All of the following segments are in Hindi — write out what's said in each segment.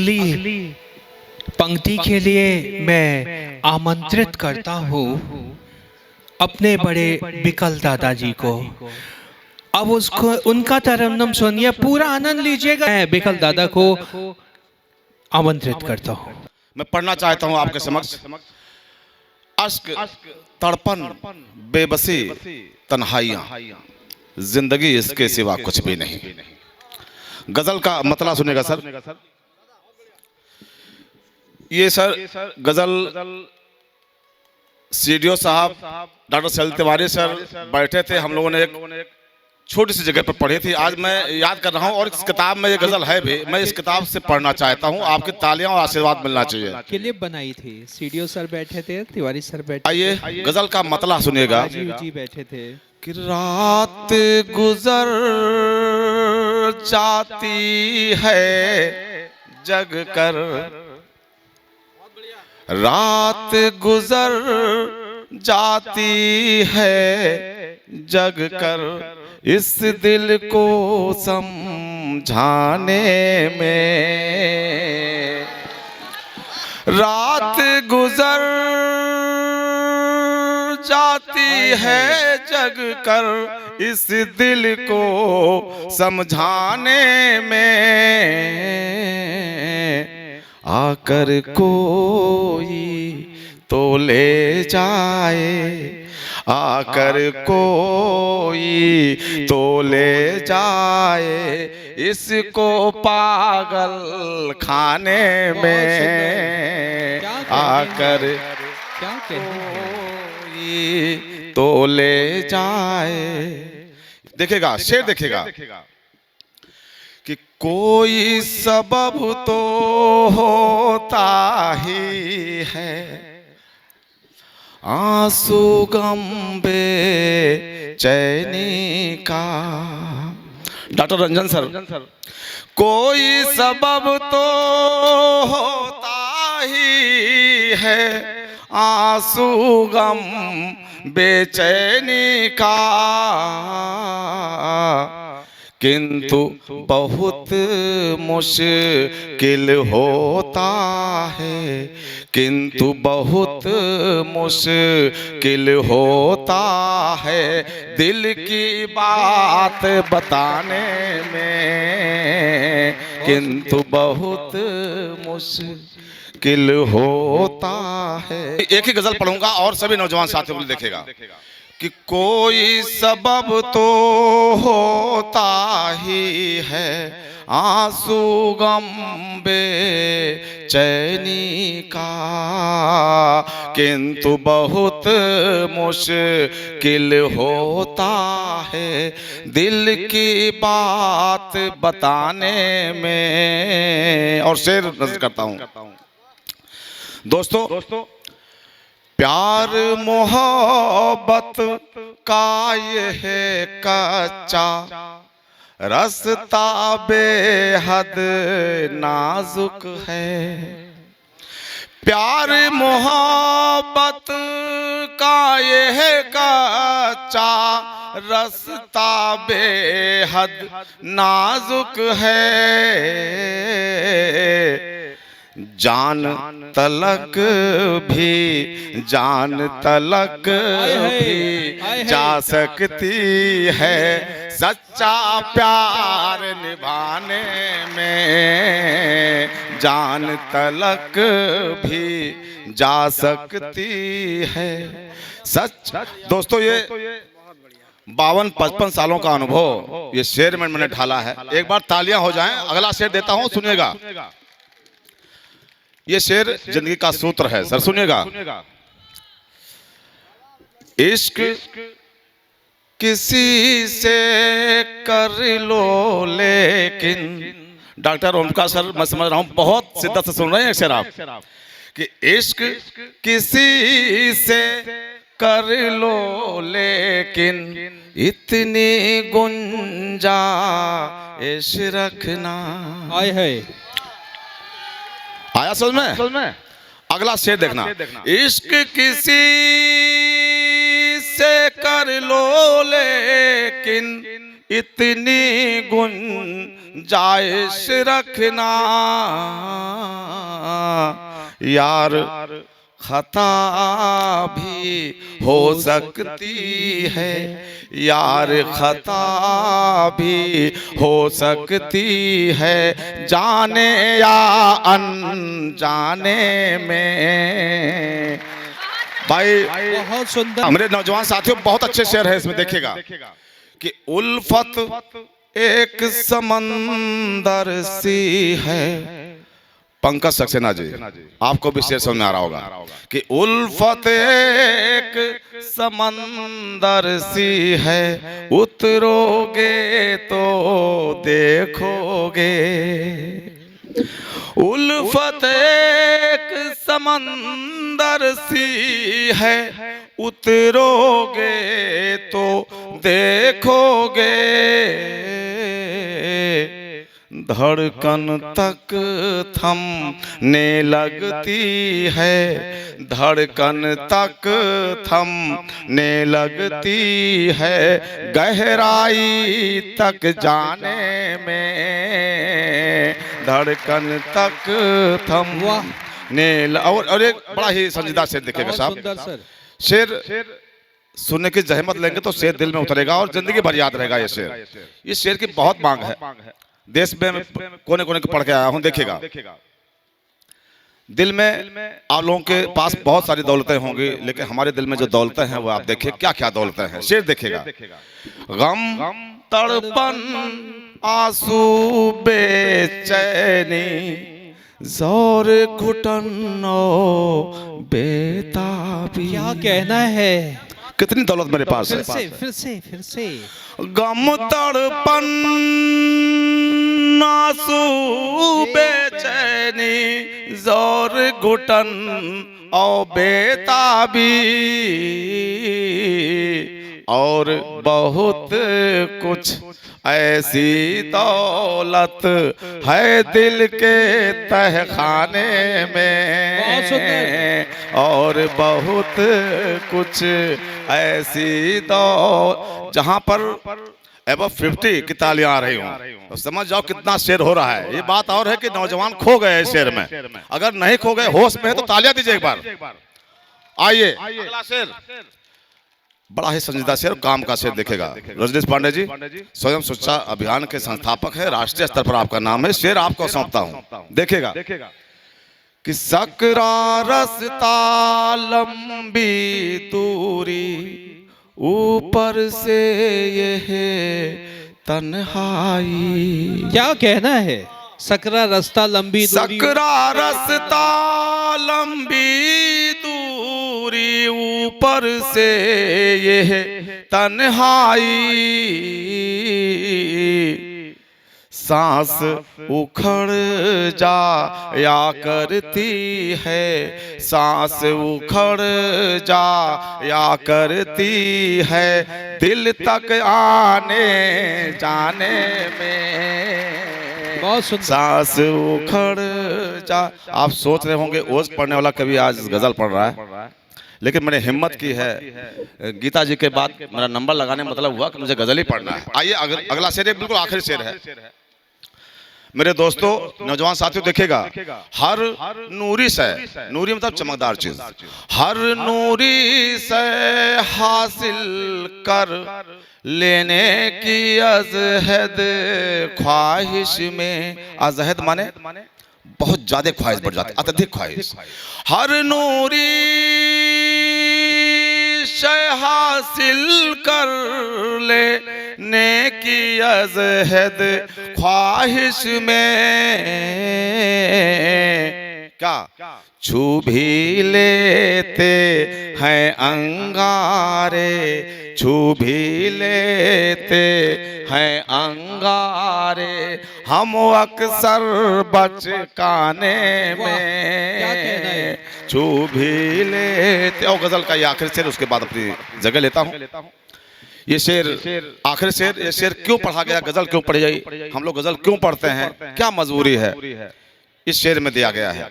अगली पंक्ति के लिए मैं आमंत्रित करता हूँ अपने बड़े बिकल दादाजी को। अब उसको उनका तरन्नुम सुनिए, पूरा आनंद लीजिएगा। मैं बिकल दादा को आमंत्रित करता हूँ। मैं पढ़ना चाहता हूँ आपके समक्ष। अश्क, तड़पन, बेबसी, तन्हाइयाँ, जिंदगी इसके सिवा कुछ भी नहीं। गजल का मतलब सुनेगा सर। ये सर गजल सीडीओ साहब डॉक्टर सैल तिवारी सर बैठे थे, हम लोगों ने एक छोटी सी जगह पर पढ़ी थी। आज मैं याद कर रहा हूँ और इस किताब में ये गजल है भी। मैं इस किताब से पढ़ना चाहता हूँ, आपकी तालियां और आशीर्वाद मिलना चाहिए। क्लिप बनाई थी, सीडीओ सर बैठे थे, तिवारी सर बैठे। आइए गजल का मतलब सुनिएगा। जी बैठे थे कि रात गुजर जाती है जग कर, रात गुजर जाती है जग कर, इस दिल को समझाने में। रात गुजर जाती है जग कर, इस दिल को समझाने में। आकर कोई तो ले जाए, आकर कोई तो ले जाए, इसको पागल खाने में। आकर क्या कोई तो ले जाए। देखेगा शेर, देखेगा कि कोई सबब तो होता ही है, आंसू गम बेचैनी का। डॉक्टर रंजन सर, कोई सबब तो होता ही है, आंसू गम बेचैनी का, किंतु बहुत मुश्किल होता है, किंतु बहुत मुश्किल होता है, दिल की बात बताने में, किंतु बहुत मुश्किल होता है। एक ही गजल पढ़ूंगा और सभी नौजवान साथियों को देखेगा कि कोई सबब तो होता ही है, आंसू गम बेचैनी का, किंतु बहुत मुश्किल होता है, दिल की बात बताने में। और शेर नज़र करता हूँ। दोस्तों, प्यार मोहब्बत का ये है कच्चा रास्ता, बेहद नाजुक है। प्यार मोहब्बत का ये है कच्चा रास्ता, बेहद नाजुक है। जान तलक भी, जान तलक भी जा सकती है, सच्चा प्यार निभाने में। जान तलक भी जा सकती है सच। दोस्तों, ये 52-55 सालों का अनुभव ये शेर में मैंने ढाला है। एक बार तालियां हो जाएं। अगला शेर देता हूं, सुनिएगा। ये शेर जिंदगी का सूत्र है सर, सुनिएगा। इश्क किसी से कर लो लेकिन, डॉक्टर ओमकार सर मैं समझ रहा हूं बहुत शिद्दत से सुन रहे हैं शेर आप, कि इश्क किसी से कर लो लेकिन, इतनी गुंजाइश रखना। आया समझ में? अगला शेर देखना। इश्क किसी से कर लो लेकिन, इतनी जायश रखना यार, खता भी हो सकती है यार, खता भी हो सकती है, जाने या अनजाने में। भाई बहुत सुंदर। मेरे नौजवान साथियों, बहुत अच्छे शेर है इसमें, देखिएगा कि उल्फत एक समंदर सी है। पंकज सक्सेना जी, आपको भी शेर समझ में आ रहा होगा कि उल्फत एक समंदर सी है, उतरोगे तो देखोगे। उल्फत एक समंदर सी है, उतरोगे तो देखोगे। धड़कन तक थमने लगती है, धड़कन तक थमने लगती है, गहराई तक जाने में। धड़कन तक थमने और एक बड़ा ही संजीदा शेर देखिएगा साहब। शेर सुनने की जहमत लेंगे तो शेर दिल में उतरेगा और जिंदगी भर याद रहेगा ये शेर। ये शेर की बहुत मांग है, देश में कोने कोने को पढ़ के आया हूं। देखिएगा, दिल में आप लोगों के पास बहुत सारी दौलतें होंगी, लेकिन हमारे दिल में जो दौलतें हैं वो आप देखिए क्या क्या दौलतें हैं। शेर देखिएगा, गम तड़पन आंसू बेचैनी, जोर घुटन बेताबी। क्या कहना है? कितनी दौलत मेरे पास है। फिर से गम तड़पन आंसू बेचैनी, जोर घुटन और बेताबी, और बहुत कुछ ऐसी दौलत है दिल के तहखाने में, और बहुत कुछ ऐसी जहां पर एबव 50 की तालियां आ रही हूं तो समझ जाओ कितना शेर हो रहा है। ये बात और है कि नौजवान खो गए हैं शेर में। अगर नहीं खो गए, होश में है तो तालियां दीजिए एक बार। आइए अगला शेर, बड़ा ही संजीदा शेर, काम का शेर देखेगा। रजनीश पांडे जी स्वयं स्वच्छता अभियान के संस्थापक है, राष्ट्रीय स्तर पर आपका नाम है। शेर आपको सौंपता हूं, देखेगा कि सकरा रास्ता लंबी दूरी, ऊपर से ये है तन्हाई। क्या कहना है? सकरा रास्ता लंबी दूरी, सकरा रास्ता लंबी दूरी, ऊपर से ये है तन्हाई। सांस उखड़ जाया करती है, सांस उखड़ जाया करती है, दिल तक आने जाने में। बहुत सुंदर। सांस उखड़ जा। आप सोच रहे होंगे ओज पढ़ने वाला कभी आज गजल पढ़ रहा है, लेकिन मैंने हिम्मत की है। गीता जी के बाद मेरा नंबर लगाने मतलब हुआ कि मुझे गजल ही पढ़ना है। आइए अगला शेर, एक बिल्कुल आखिरी शेर है मेरे दोस्तों, नौजवान साथियों देखेगा। हर नूरी से, नूरी मतलब चमकदार चीज, हर नूरी से हासिल कर लेने की अजहद ख्वाहिश में। अजहद माने बहुत ज्यादा ख्वाहिश बढ़ जाती, अत्यधिक ख्वाहिश। हर नूरी शय हासिल कर लेने की अजहद ख्वाहिश में, क्या छू भी लेते हैं अंगारे, छू भी लेते हैं अंगारे, हम अक्सर बचकाने में छू भी लेते। और गजल का ये आखिरी शेर, उसके बाद अपनी जगह लेता हूँ। ये शेर आखिरी शेर, ये शेर क्यों पढ़ा गया, गजल क्यों पढ़ी गई, हम लोग गजल क्यों पढ़ते हैं, क्या मजबूरी है, इस शेर में दिया गया है।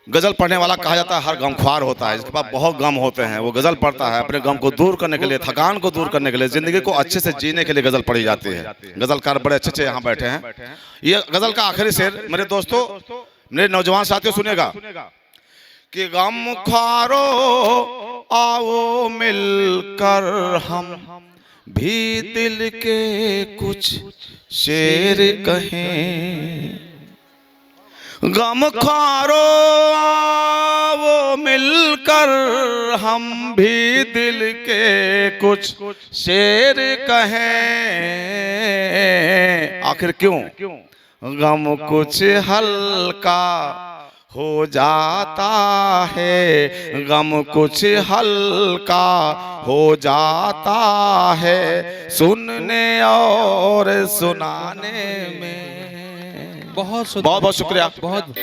गजल पढ़ने वाला कहा जाता है हर गमख्वार होता है, जिसके पास बहुत गम होते हैं वो गजल पढ़ता है अपने गम को दूर करने के लिए, थकान को दूर करने के लिए, जिंदगी को अच्छे से जीने के लिए गजल पढ़ी जाती है। गजलकार बड़े अच्छे यहाँ बैठे हैं। ये गजल का आखिरी शेर मेरे दोस्तों, मेरे नौजवान साथियों सुनेगा कि गमख्वारो आओ मिलकर हम भी दिल के कुछ शेर कहें, गमख्वारो आओ मिलकर हम भी दिल के कुछ शेर कहें। आखिर क्यों? गम कुछ हल्का हो जाता है, गम कुछ हल्का हो जाता है सुनने और सुनाने में। बहुत बहुत शुक्रिया। बहुत